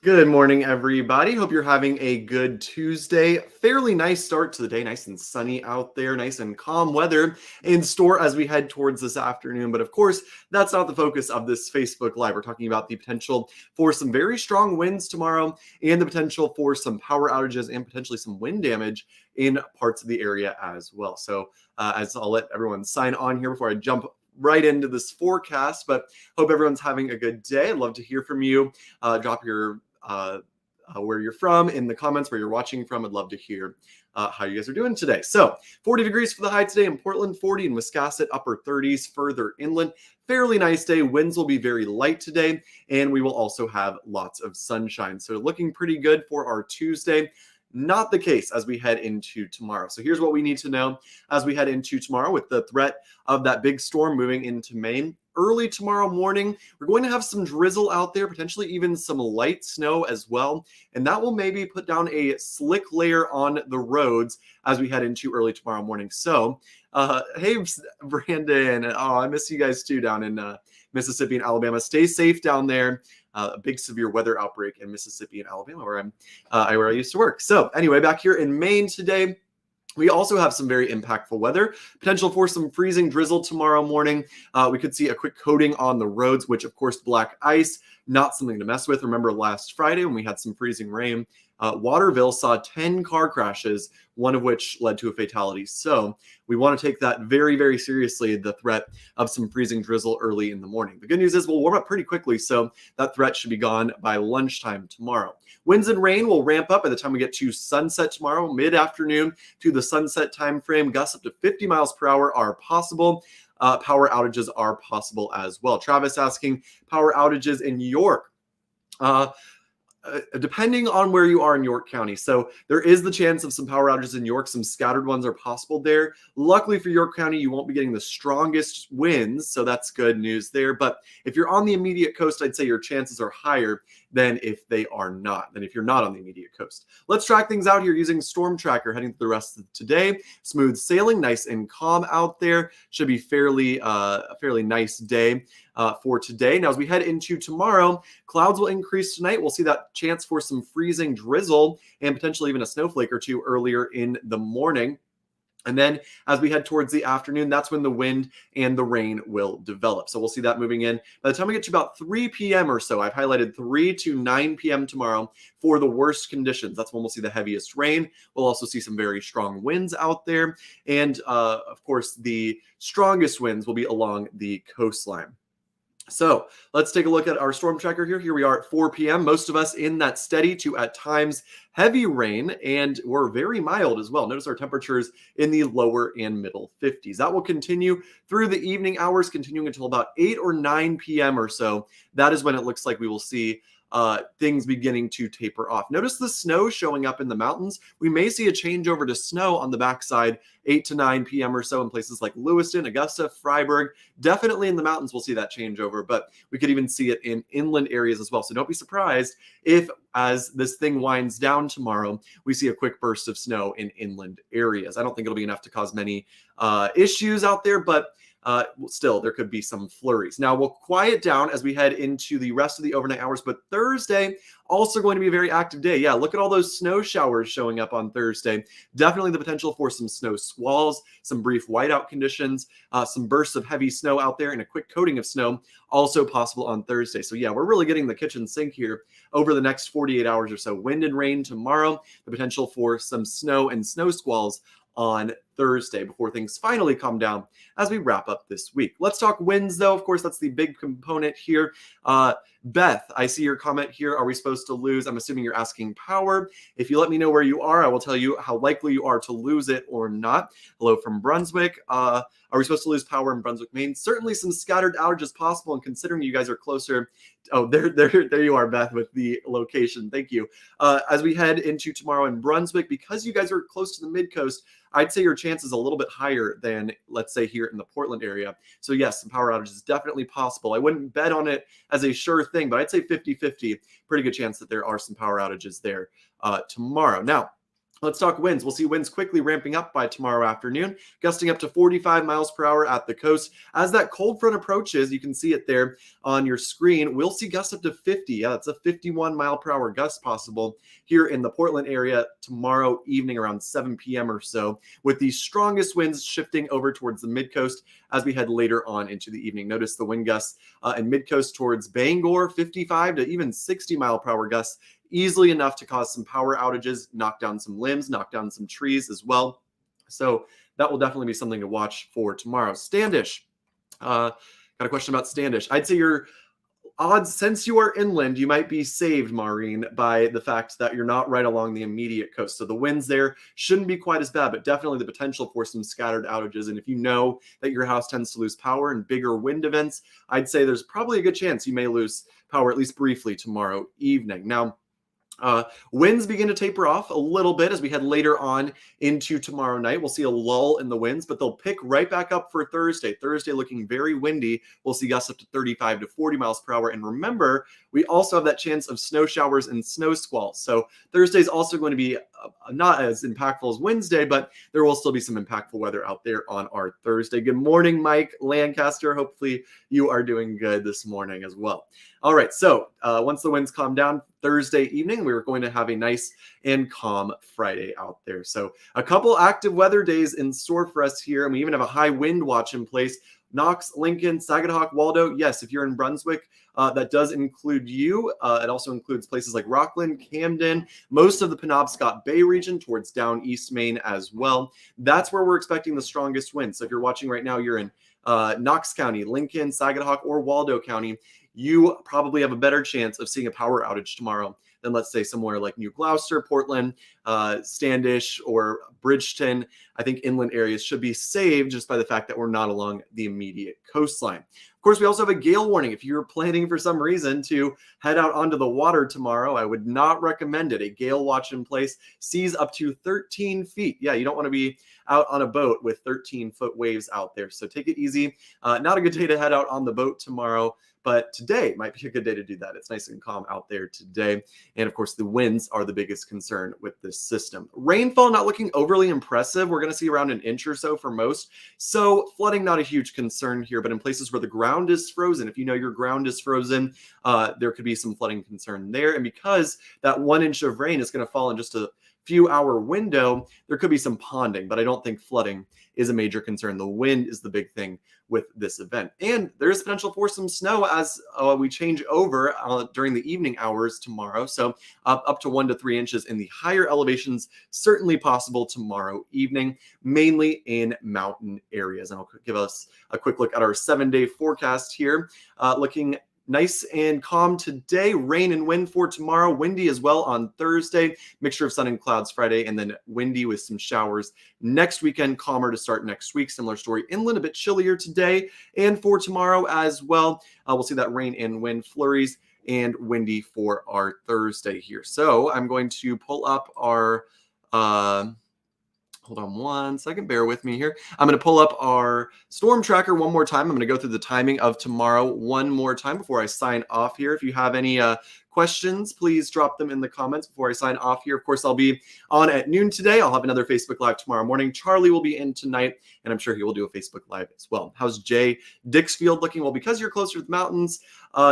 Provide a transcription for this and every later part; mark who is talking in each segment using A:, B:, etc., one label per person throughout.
A: Good morning, everybody. Hope you're having a good Tuesday. Fairly nice start to the day. Nice and sunny out there. Nice and calm weather in store as we head towards this afternoon. But of course, that's not the focus of this Facebook Live. We're talking about the potential for some very strong winds tomorrow and the potential for some power outages and potentially some wind damage in parts of the area as well. So as I'll let everyone sign on here before I jump right into this forecast, but hope everyone's having a good day. I'd love to hear from you. Drop your where you're from in the comments, where you're watching from. I'd love to hear how you guys are doing today. So 40 degrees for the high today in Portland, 40 in Wiscasset, upper 30s further inland. Fairly nice day. Winds will be very light today, and we will also have lots of sunshine. So looking pretty good for our Tuesday. Not the case as we head into tomorrow. So here's what we need to know as we head into tomorrow with the threat of that big storm moving into Maine. Early tomorrow morning, we're going to have some drizzle out there, potentially even some light snow as well. And that will maybe put down a slick layer on the roads as we head into early tomorrow morning. So, hey, Brandon. Oh, I miss you guys too down in Mississippi and Alabama. Stay safe down there. A big severe weather outbreak in Mississippi and Alabama, where I used to work. So anyway, back here in Maine today, we also have some very impactful weather. Potential for some freezing drizzle tomorrow morning. We could see a quick coating on the roads, which of course, black ice, not something to mess with. Remember last Friday when we had some freezing rain, Waterville saw 10 car crashes, one of which led to a fatality. So we want to take that very, very seriously, the threat of some freezing drizzle early in the morning. The good news is we'll warm up pretty quickly, so that threat should be gone by lunchtime tomorrow. Winds and rain will ramp up by the time we get to sunset tomorrow, mid-afternoon to the sunset time frame. Gusts up to 50 miles per hour are possible. Power outages are possible as well. Travis asking, power outages in York. Depending on where you are in York County. So there is the chance of some power outages in York. Some scattered ones are possible there. Luckily for York County, you won't be getting the strongest winds, so that's good news there. But if you're on the immediate coast, I'd say your chances are higher than if you're not on the immediate coast. Let's track things out here using Storm Tracker heading through the rest of today. Smooth sailing, nice and calm out there. Should be a fairly nice day for today. Now, as we head into tomorrow, clouds will increase tonight. We'll see that chance for some freezing drizzle and potentially even a snowflake or two earlier in the morning. And then as we head towards the afternoon, that's when the wind and the rain will develop. So we'll see that moving in. By the time we get to about 3 p.m. or so, I've highlighted 3 to 9 p.m. tomorrow for the worst conditions. That's when we'll see the heaviest rain. We'll also see some very strong winds out there. And of course, the strongest winds will be along the coastline. So let's take a look at our storm tracker here. Here we are at 4 p.m. Most of us in that steady to at times heavy rain, and we're very mild as well. Notice our temperatures in the lower and middle 50s. That will continue through the evening hours, continuing until about 8 or 9 p.m. or so. That is when it looks like we will see things beginning to taper off. Notice the snow showing up in the mountains. We may see a changeover to snow on the backside 8 to 9 p.m. or so in places like Lewiston, Augusta, Freiburg. Definitely in the mountains we'll see that changeover, but we could even see it in inland areas as well. So don't be surprised if, as this thing winds down tomorrow, we see a quick burst of snow in inland areas. I don't think it'll be enough to cause many issues out there, but still, there could be some flurries. Now, we'll quiet down as we head into the rest of the overnight hours, but Thursday, also going to be a very active day. Yeah, look at all those snow showers showing up on Thursday. Definitely the potential for some snow squalls, some brief whiteout conditions, some bursts of heavy snow out there, and a quick coating of snow also possible on Thursday. So yeah, we're really getting the kitchen sink here over the next 48 hours or so. Wind and rain tomorrow, the potential for some snow and snow squalls on Thursday before things finally calm down as we wrap up this week. Let's talk winds, though. Of course, that's the big component here. Beth, I see your comment here. Are we supposed to lose? I'm assuming you're asking power. If you let me know where you are, I will tell you how likely you are to lose it or not. Hello from Brunswick. Are we supposed to lose power in Brunswick, Maine? Certainly some scattered outages possible, and considering you guys are closer. Oh, there you are, Beth, with the location. Thank you. As we head into tomorrow in Brunswick, because you guys are close to the mid-coast, I'd say your chance is a little bit higher than, let's say, here in the Portland area. So yes, some power outages is definitely possible. I wouldn't bet on it as a sure thing, but I'd say 50-50, pretty good chance that there are some power outages there tomorrow. Now, Let's talk winds. We'll see winds quickly ramping up by tomorrow afternoon, gusting up to 45 miles per hour at the coast. As that cold front approaches, you can see it there on your screen. We'll see gusts up to 50. Yeah, that's a 51 mile per hour gust possible here in the Portland area tomorrow evening around 7 p.m. or so, with the strongest winds shifting over towards the mid-coast as we head later on into the evening. Notice the wind gusts in mid-coast towards Bangor, 55 to even 60 mile per hour gusts, easily enough to cause some power outages, knock down some limbs, knock down some trees as well. So that will definitely be something to watch for tomorrow. Standish. Got a question about Standish. I'd say your odds, since you are inland, you might be saved, Maureen, by the fact that you're not right along the immediate coast. So the winds there shouldn't be quite as bad, but definitely the potential for some scattered outages. And if you know that your house tends to lose power in bigger wind events, I'd say there's probably a good chance you may lose power at least briefly tomorrow evening. Now, winds begin to taper off a little bit as we head later on into tomorrow night. We'll see a lull in the winds, but they'll pick right back up for Thursday. Thursday looking very windy. We'll see gusts up to 35 to 40 miles per hour. And remember, we also have that chance of snow showers and snow squalls. So Thursday is also going to be not as impactful as Wednesday, but there will still be some impactful weather out there on our Thursday. Good morning, Mike Lancaster. Hopefully you are doing good this morning as well. All right, so once the winds calm down Thursday evening, we're going to have a nice and calm Friday out there. So a couple active weather days in store for us here, and we even have a high wind watch in place. Knox, Lincoln, Saginaw, Waldo. Yes, if you're in Brunswick, that does include you. It also includes places like Rockland, Camden, most of the Penobscot Bay region towards down East Maine as well. That's where we're expecting the strongest winds. So if you're watching right now, you're in Knox County, Lincoln, Saginaw, or Waldo County, you probably have a better chance of seeing a power outage tomorrow than, let's say, somewhere like New Gloucester, Portland, Standish, or Bridgeton. I think inland areas should be saved just by the fact that we're not along the immediate coastline. Of course, we also have a gale warning. If you're planning for some reason to head out onto the water tomorrow, I would not recommend it. A gale watch in place, seas up to 13 feet. Yeah, you don't want to be out on a boat with 13-foot waves out there. So take it easy. Not a good day to head out on the boat tomorrow, but today might be a good day to do that. It's nice and calm out there today. And of course, the winds are the biggest concern with this system. Rainfall not looking overly impressive. We're going to see around an inch or so for most. So flooding, not a huge concern here, but in places where the ground is frozen, if you know your ground is frozen, there could be some flooding concern there. And because that 1 inch of rain is going to fall in just a few hour window, there could be some ponding, but I don't think flooding is a major concern. The wind is the big thing with this event. And there's potential for some snow as we change over during the evening hours tomorrow. So up to 1 to 3 inches in the higher elevations, certainly possible tomorrow evening, mainly in mountain areas. And I'll give us a quick look at our 7-day forecast here, looking nice and calm today. Rain and wind for tomorrow. Windy as well on Thursday. Mixture of sun and clouds Friday, and then windy with some showers next weekend. Calmer to start next week. Similar story inland, a bit chillier today and for tomorrow as well. We'll see that rain and wind flurries and windy for our Thursday here. So I'm going to pull up our hold on one second. Bear with me here. I'm going to pull up our storm tracker one more time. I'm going to go through the timing of tomorrow one more time before I sign off here. If you have any questions, please drop them in the comments before I sign off here. Of course, I'll be on at noon today. I'll have another Facebook Live tomorrow morning. Charlie will be in tonight, and I'm sure he will do a Facebook Live as well. How's Jay Dixfield looking? Well, because you're closer to the mountains,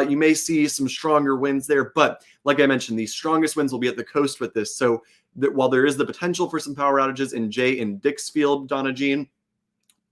A: you may see some stronger winds there. But like I mentioned, the strongest winds will be at the coast with this. So that while there is the potential for some power outages in Jay and Dixfield, Donna Jean,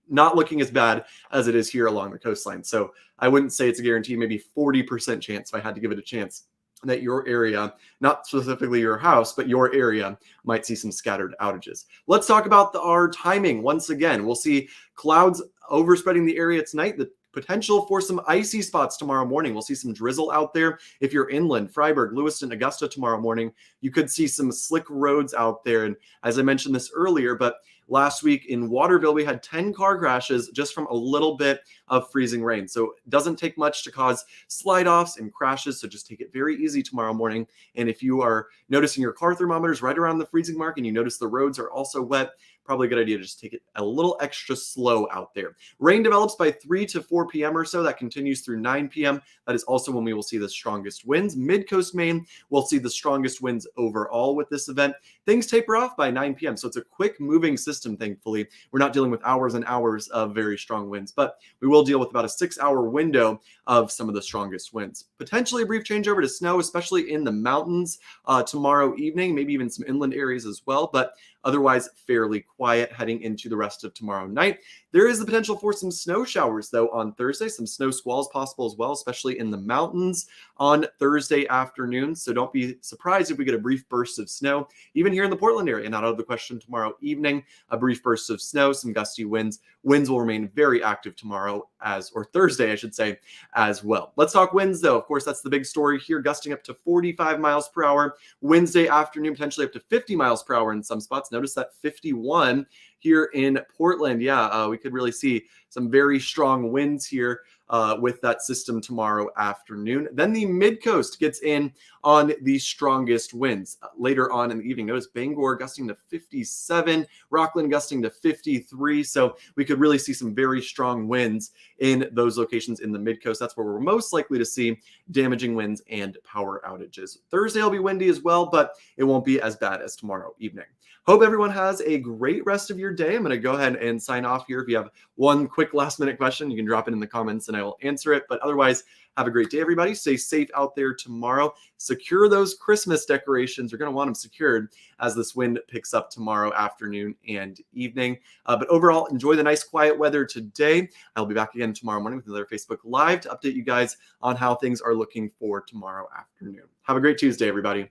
A: not looking as bad as it is here along the coastline. So I wouldn't say it's a guarantee, maybe 40% chance if I had to give it a chance that your area, not specifically your house, but your area might see some scattered outages. Let's talk about our timing once again. We'll see clouds overspreading the area tonight. The potential for some icy spots tomorrow morning. We'll see some drizzle out there. If you're inland, Freiburg, Lewiston, Augusta tomorrow morning, you could see some slick roads out there. And as I mentioned this earlier, but last week in Waterville, we had 10 car crashes just from a little bit of freezing rain. So it doesn't take much to cause slide-offs and crashes. So just take it very easy tomorrow morning. And if you are noticing your car thermometers right around the freezing mark and you notice the roads are also wet, probably a good idea to just take it a little extra slow out there. Rain develops by 3 to 4 p.m. or so. That continues through 9 p.m. That is also when we will see the strongest winds. Mid-coast Maine will see the strongest winds overall with this event. things taper off by 9 p.m. So it's a quick moving system, thankfully. We're not dealing with hours and hours of very strong winds, but we will deal with about a 6-hour window of some of the strongest winds. Potentially a brief change over to snow, especially in the mountains tomorrow evening, maybe even some inland areas as well, but otherwise fairly quiet heading into the rest of tomorrow night. There is the potential for some snow showers, though, on Thursday. Some snow squalls possible as well, especially in the mountains on Thursday afternoon. So don't be surprised if we get a brief burst of snow, even here in the Portland area. Not out of the question tomorrow evening, a brief burst of snow, some gusty winds. Winds will remain very active tomorrow or Thursday, I should say, as well. Let's talk winds, though. Of course, that's the big story here, gusting up to 45 miles per hour. Wednesday afternoon, potentially up to 50 miles per hour in some spots. Notice that 51 here in Portland. Yeah, we could really see some very strong winds here with that system tomorrow afternoon. Then the mid-coast gets in on the strongest winds later on in the evening. Notice Bangor gusting to 57, Rockland gusting to 53. So we could really see some very strong winds in those locations in the mid-coast. That's where we're most likely to see damaging winds and power outages. Thursday will be windy as well, but it won't be as bad as tomorrow evening. Hope everyone has a great rest of your day. I'm going to go ahead and sign off here. If you have one quick last minute question, you can drop it in the comments and I will answer it. But otherwise, have a great day, everybody. Stay safe out there tomorrow. Secure those Christmas decorations. You're going to want them secured as this wind picks up tomorrow afternoon and evening. But overall, enjoy the nice quiet weather today. I'll be back again tomorrow morning with another Facebook Live to update you guys on how things are looking for tomorrow afternoon. Have a great Tuesday, everybody.